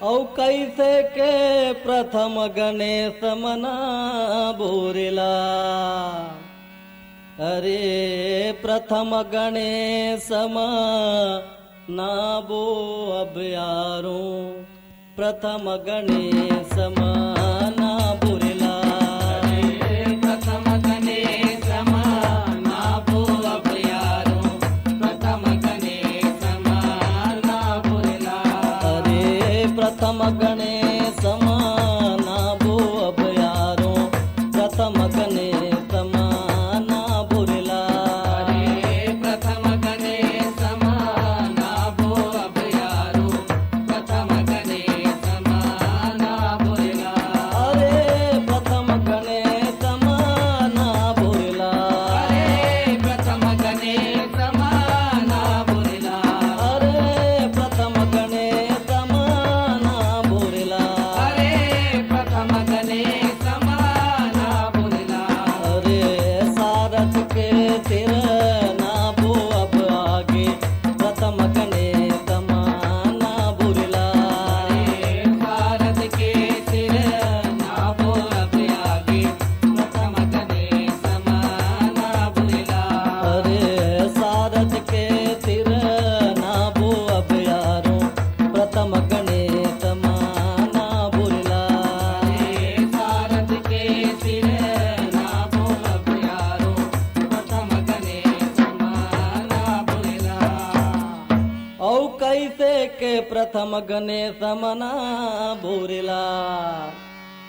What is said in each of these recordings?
औ कैसे के प्रथम गणेश मना बोरेला। अरे प्रथम गणेश ना बो अब यारो, प्रथम गणेश ना बोरेला। अरे प्रथम गणेश ना बो अब यारो, प्रथम गणेश ना बोला। अरे प्रथम गणेश ना बो अब यारो, प्रथम गणेश ना बोरेला। अरे प्रथम गणेश ना बो अब यारो, प्रथम गणेश ना बोला। अरे प्रथम गणेश ना बोरेला। अरे प्रथम गणेश ना बोला। अरे प्रथम गणेश ना बोरेला। अरे प्रथम गणेश ना बोला। अरे सारथ के सिर ना बो अब आगे, प्रथम गणेश ना बोरेला। अरे भारत के सिर ना बो अब आगे, प्रथम गणेश ना बोला। अरे सारथ के सिर ना बो अब यारो, प्रथम गणेश ना बोरेला। अरे भारत के सिर ना बो अब यारो, प्रथम गणेश ना बोला। औ कैसे के प्रथम गणेश मना बोरेला।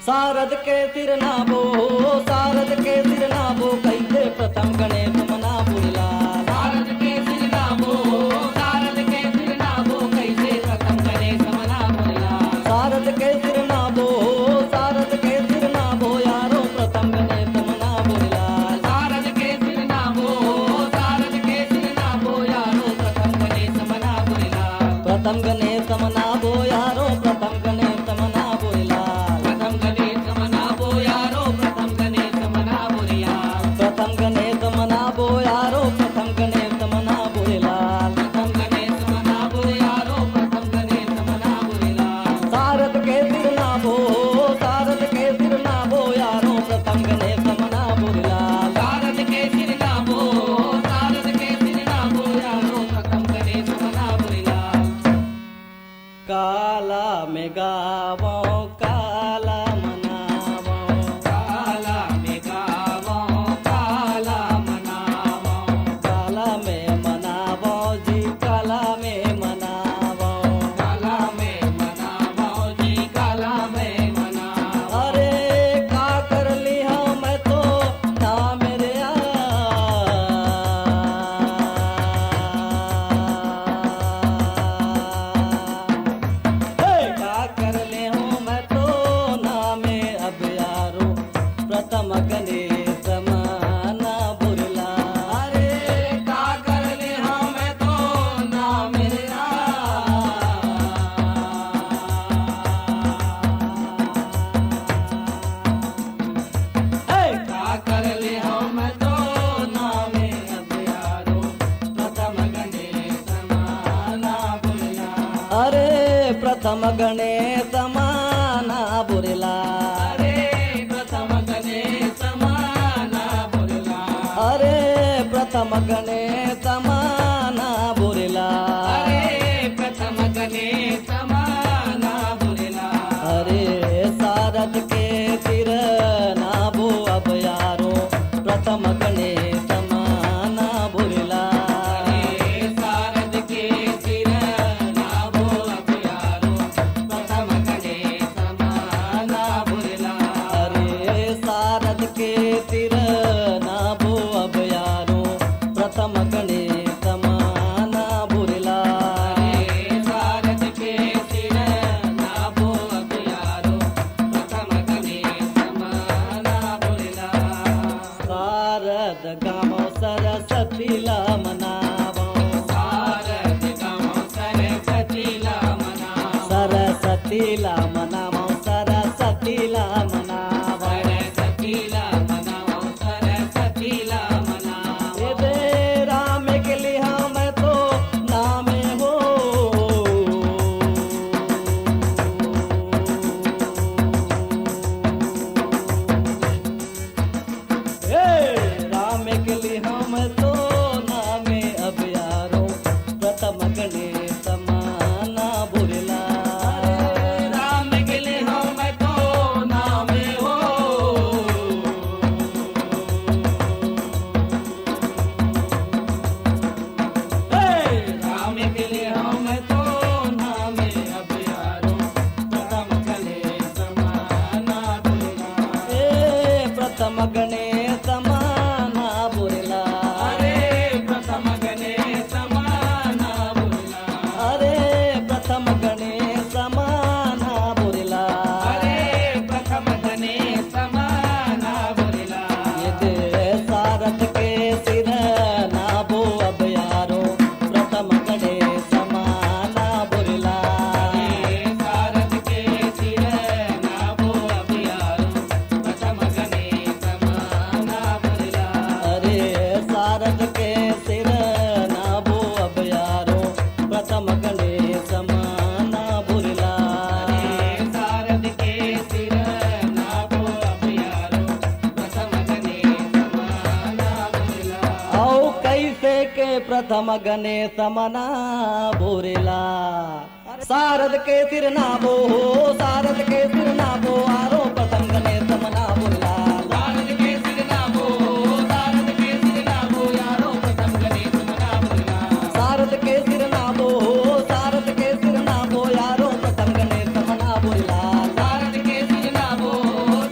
सारद के सिर नाबो, सारद के सिर नाबो, कैसे प्रथम गणेश मना बोरेला। भारत के सिर ना बो, भारत के सिर ना बो, कैसे प्रथम गणेश ना बोला। सारद के सिर नाबो, सारद के सिर नाबो, यारो प्रथम गणेश मना बोरेला। भारत के सिर ना बो, भारत के सिर ना बो, यारो प्रथम गणेश ना बोला। प्रथम गणेश मना बो यारो, प्रथम गणेश मना बोरेला। प्रथम गणेश ना बो, यारो प्रथम गणेश ना बोला। प्रथम गणेश मना बो यारो, प्रथम गणेश मना बोरेला। प्रथम गणेश ना बो, यारो प्रथम गणेश ना बोला। सारद के सिर नाबो, सारद के सिर नाबो, यारो प्रथम गणेश मना बोरेला। भारत के सिर ना बो, भारत के सिर ना बो, यारो प्रथम गणेश ना बोला। काला में गावो, काला मनावो। काला में गावो, काला मनावो। काला में मनावो जी, काला में मनावो। काला में मनावो जी, काला में मनावो। अरे का कर लिया मैं तो ना मेरे का कर ले हूँ मैं तो नाम अब यारो, प्रथम गणेश ना बोरेला। अरे का कर ले हाँ मैं तो ना मेरा। का कर ले हाँ मैं तो ना में अब यारो, प्रथम गणेश ना बोला। अरे प्रथम गणेश ना बोरेला। अरे प्रथम गणेश ना बोला। अरे प्रथम गणेश ना बोरेला। अरे प्रथम गणेश ना बोला। अरे सारद के सिर नाबो अब यारो, प्रथम गणेश ना बोरेला। अरे शारद के सिर ना बो अब यारो, प्रथम गणेश ना बोला। अरे सारद के सिर नाबो अब यारो, प्रथम गणेश प्रथम गणेश मना बोरेला शारद के सिर नाबो शारद के सिर नाबो आरो प्रथम गणेश मना बोरेला शारद के सिर नाबो शारद के सिर नाबो यारो प्रथम गणेश मना बोला शारद के सिर नाबो शारद के सिर नाबो यारो प्रथम गणेश मना बोरेला शारद के सिर नाबो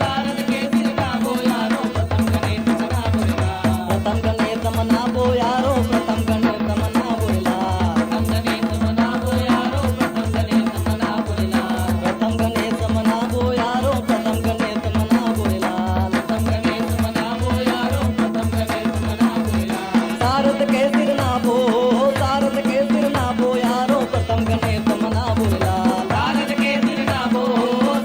शारद के सिर नाबो यारो प्रथम गणेश मना बोला प्रथम गणेश मना बो यारो प्रथम गणेश मना बोरेला प्रथम गणेश मना बो यारो प्रथम गणेश मना बोला प्रथम गणेश मना बो यारो प्रथम गणेश मना बोरेला प्रथम गणेश मना बो यारो प्रथम गणेश मना बोला शारद के सिर नाबो शारद के सिर नाबो यारो प्रथम गणेश मना बोरेला शारद के सिर नाबो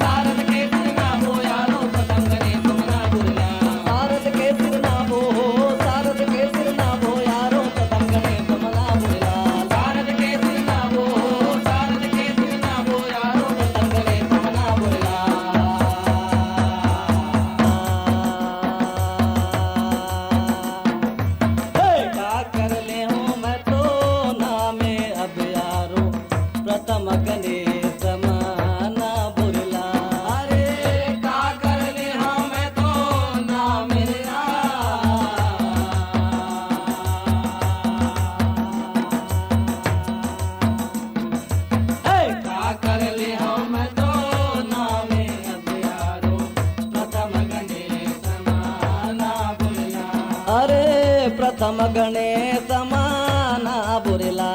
शारद के सिर नाबो यारो प्रथम गणेश मना बोला शारद के सिर नाबो शारद के सिर नाबो यारो प्रथम गणेश मना बोरेला शारद के सिर नाबो शारद के सिर नाबो यारो प्रथम गणेश मना बोला का कर ले हूँ मैं तो नामे अब यारो प्रथम गणेश मना बोरेला अरे का कर ले हम तो ना मेरा का कर ले हम तो ना में अब यारो प्रथम गणेश माना बोला अरे प्रथम गणेश मना बोरेला